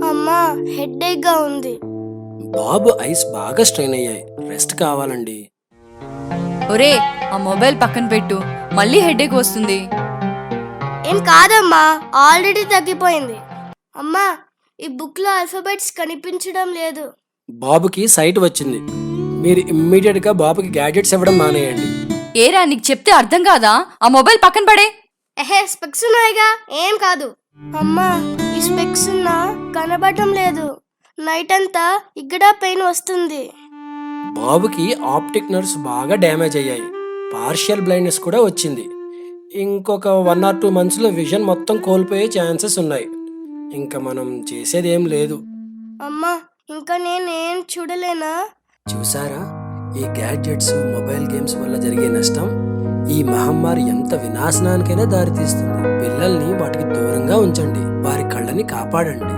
అమ్మా హెడేక్ గా ఉంది. బాబు ఐస్ బాగా స్ట్రెయిన్ అయ్యాయి, రెస్ట్ కావాలండి. ఒరే, ఆ మొబైల్ పక్కన పెట్టు, మళ్ళీ హెడేక్ వస్తుంది. ఏం కాదమ్మా, ఆల్రెడీ తగ్గిపోయింది. అమ్మా ఈ బుక్ లో ఆల్ఫాబెట్స్ కనిపించడం లేదు. బాబుకి సైట్ వచ్చింది. మీరు ఇమ్మీడియట్ గా బాబుకి గ్యాడ్జెట్స్ ఇవ్వడం మానేయండి. ఏరా, నీకు చెప్తే అర్థం కాదా? ఆ మొబైల్ పక్కన పడే. స్పెక్స్ ఉన్నాయిగా, ఏం కాదు. అమ్మా ఈ స్పెక్స్ ఉన్నా కనబడటం లేదు. నైట్ అంతా ఇక్కడ పెయిన్ వస్తుంది. బాబుకి ఆప్టిక్ నర్వ్స్ బాగా డ్యామేజ్ అయ్యాయి, పార్షియల్ బ్లైండ్నెస్ కూడా వచ్చింది. ఇంకొక 1 or 2 months లో విజన్ మొత్తం కోల్పోయే ఛాన్సెస్ ఉన్నాయి. ఇంకా మనం చేసేది ఏం లేదు. అమ్మా ఇంకా నేనేం చూడలేనా? చూసారా, ఈ గ్యాడ్జెట్స్ మొబైల్ గేమ్స్ వల్ల జరిగే నష్టం? ఈ మహమ్మారి ఎంత వినాశనానికైనా దారితీస్తుంది. పిల్లల్ని వాటికి దూరంగా ఉంచండి, వారి కళ్ళని కాపాడండి.